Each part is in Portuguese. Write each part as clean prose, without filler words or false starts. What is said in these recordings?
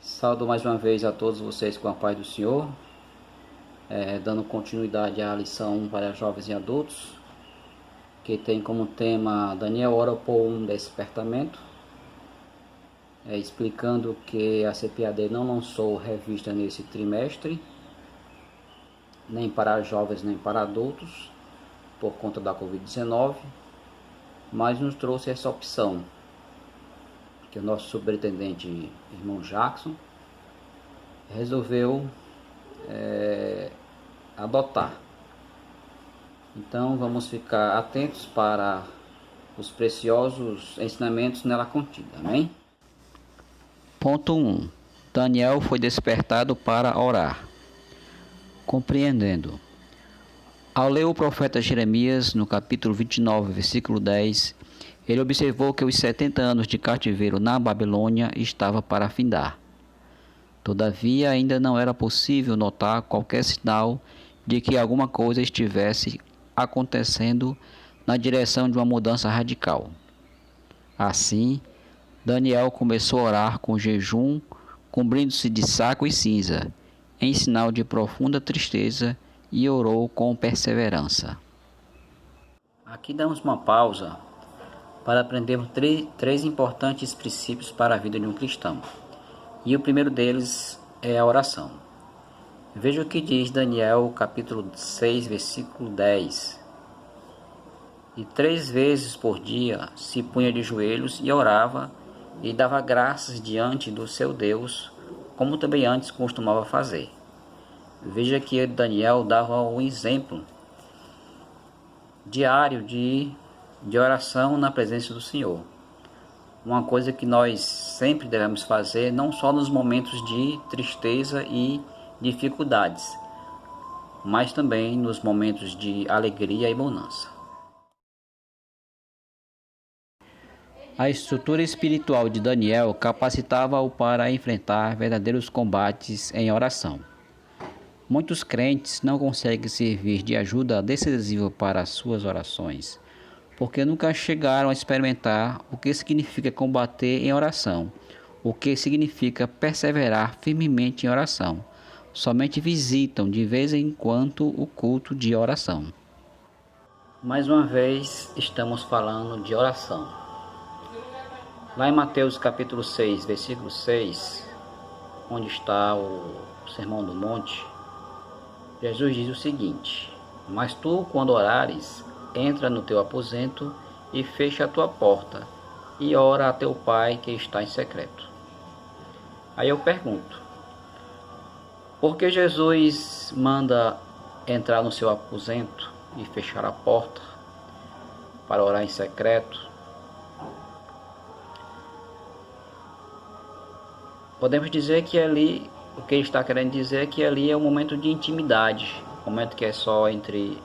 Saúdo mais uma vez a todos vocês com a paz do Senhor, dando continuidade à lição 1 para jovens e adultos, que tem como tema Daniel ora por um despertamento, explicando que a CPAD não lançou revista nesse trimestre, nem para jovens nem para adultos, por conta da Covid-19, mas nos trouxe essa opção, que o nosso superintendente, irmão Jackson, resolveu adotar. Então vamos ficar atentos para os preciosos ensinamentos nela contidos. Amém? Ponto 1. Daniel foi despertado para orar. Compreendendo. Ao ler o profeta Jeremias, no capítulo 29, versículo 10, ele observou que os 70 anos de cativeiro na Babilônia estavam para findar. Todavia, ainda não era possível notar qualquer sinal de que alguma coisa estivesse acontecendo na direção de uma mudança radical. Assim, Daniel começou a orar com jejum, cobrindo-se de saco e cinza, em sinal de profunda tristeza, e orou com perseverança. Aqui damos uma pausa para aprendermos três importantes princípios para a vida de um cristão. E o primeiro deles é a oração. Veja o que diz Daniel, capítulo 6, versículo 10. E 3 vezes por dia se punha de joelhos e orava e dava graças diante do seu Deus, como também antes costumava fazer. Veja que Daniel dava um exemplo diário de oração na presença do Senhor. Uma coisa que nós sempre devemos fazer, não só nos momentos de tristeza e dificuldades, mas também nos momentos de alegria e bonança. A estrutura espiritual de Daniel capacitava-o para enfrentar verdadeiros combates em oração. Muitos crentes não conseguem servir de ajuda decisiva para as suas orações, porque nunca chegaram a experimentar o que significa combater em oração, o que significa perseverar firmemente em oração. Somente visitam de vez em quando o culto de oração. Mais uma vez estamos falando de oração. Lá em Mateus capítulo 6, versículo 6, onde está o Sermão do Monte, Jesus diz o seguinte: mas tu, quando orares, entra no teu aposento e fecha a tua porta, e ora a teu pai que está em secreto. Aí eu pergunto, por que Jesus manda entrar no seu aposento e fechar a porta para orar em secreto? Podemos dizer que ali, o que ele está querendo dizer é que ali é um momento de intimidade, um momento que é só entre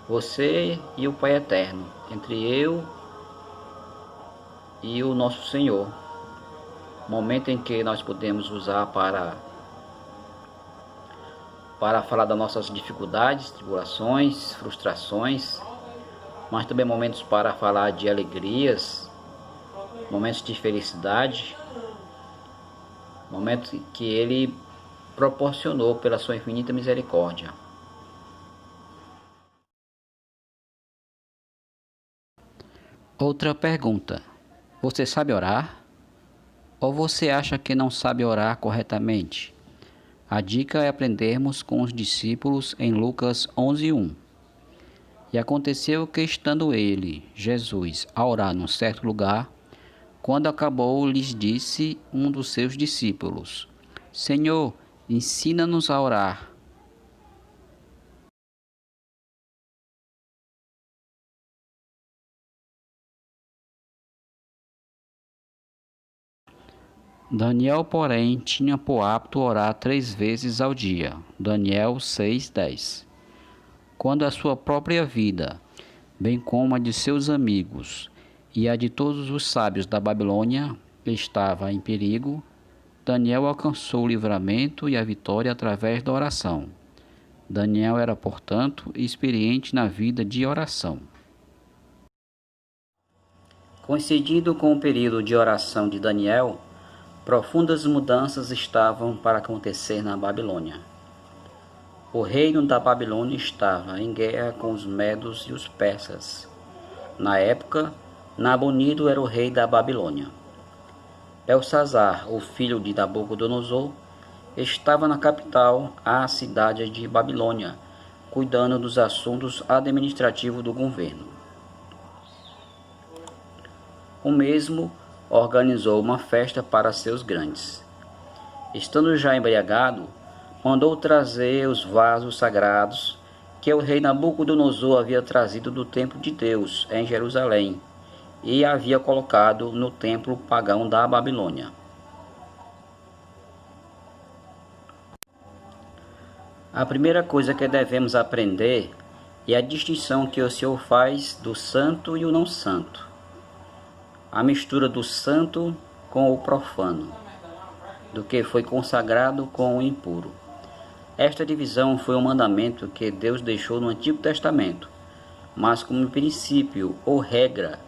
você e o Pai Eterno, entre eu e o nosso Senhor. Momento em que nós podemos usar para falar das nossas dificuldades, tribulações, frustrações, mas também momentos para falar de alegrias, momentos de felicidade, momentos que Ele proporcionou pela sua infinita misericórdia. Outra pergunta: você sabe orar? Ou você acha que não sabe orar corretamente? A dica é aprendermos com os discípulos em Lucas 11:1. E aconteceu que, estando ele, Jesus, a orar num certo lugar, quando acabou, lhes disse um dos seus discípulos: Senhor, ensina-nos a orar. Daniel, porém, tinha por hábito orar 3 vezes ao dia. Daniel 6:10. Quando a sua própria vida, bem como a de seus amigos e a de todos os sábios da Babilônia, estava em perigo, Daniel alcançou o livramento e a vitória através da oração. Daniel era, portanto, experiente na vida de oração. Coincidindo com o período de oração de Daniel, Profundas mudanças estavam para acontecer na Babilônia. O reino da Babilônia estava em guerra com os medos e os persas. Na época, Nabonido era o rei da Babilônia. Belsazar, o filho de Nabucodonosor, estava na capital, a cidade de Babilônia, cuidando dos assuntos administrativos do governo. O mesmo organizou uma festa para seus grandes. Estando já embriagado, mandou trazer os vasos sagrados que o rei Nabucodonosor havia trazido do templo de Deus em Jerusalém e havia colocado no templo pagão da Babilônia. A primeira coisa que devemos aprender é a distinção que o Senhor faz do santo e o não santo. A mistura do santo com o profano, do que foi consagrado com o impuro. Esta divisão foi um mandamento que Deus deixou no Antigo Testamento, mas como princípio ou regra,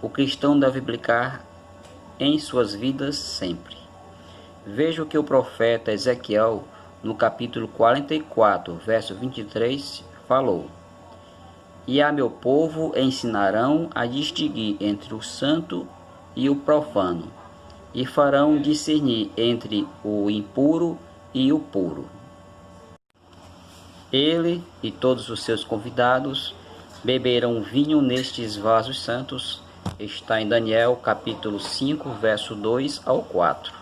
o cristão deve aplicar em suas vidas sempre. Veja o que o profeta Ezequiel, no capítulo 44, verso 23, falou: E a meu povo ensinarão a distinguir entre o santo e o profano, e farão discernir entre o impuro e o puro. Ele e todos os seus convidados beberam vinho nestes vasos santos. Está em Daniel capítulo 5, verso 2 ao 4.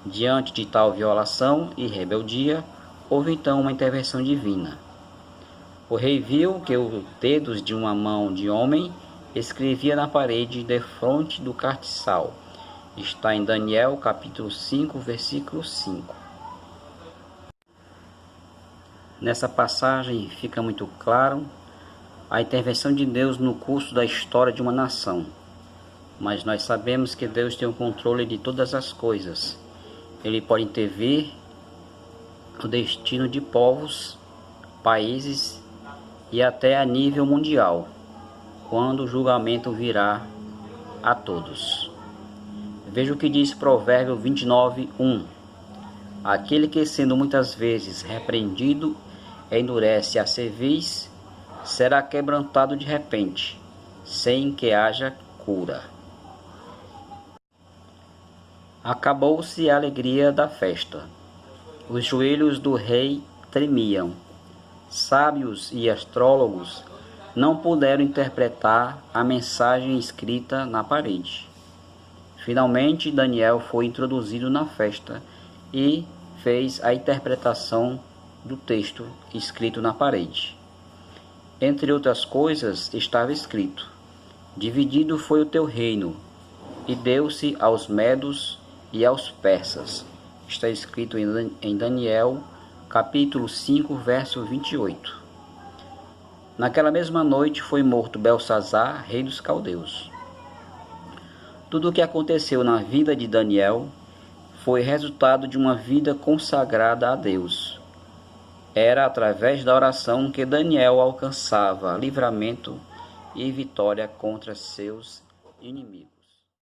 Diante de tal violação e rebeldia, houve então uma intervenção divina. O rei viu que os dedos de uma mão de homem escrevia na parede defronte do castiçal. Está em Daniel capítulo 5, versículo 5. Nessa passagem fica muito claro a intervenção de Deus no curso da história de uma nação. Mas nós sabemos que Deus tem o controle de todas as coisas. Ele pode intervir no destino de povos, países e até a nível mundial, quando o julgamento virá a todos. Veja o que diz Provérbio 29, 1. Aquele que, sendo muitas vezes repreendido, endurece a cerviz, será quebrantado de repente, sem que haja cura. Acabou-se a alegria da festa. Os joelhos do rei tremiam. Sábios e astrólogos não puderam interpretar a mensagem escrita na parede. Finalmente, Daniel foi introduzido na festa e fez a interpretação do texto escrito na parede. Entre outras coisas, estava escrito: Dividido foi o teu reino, e deu-se aos medos e aos persas. Está escrito em Daniel, capítulo 5, verso 28. Naquela mesma noite foi morto Belsazar, rei dos caldeus. Tudo o que aconteceu na vida de Daniel foi resultado de uma vida consagrada a Deus. Era através da oração que Daniel alcançava livramento e vitória contra seus inimigos.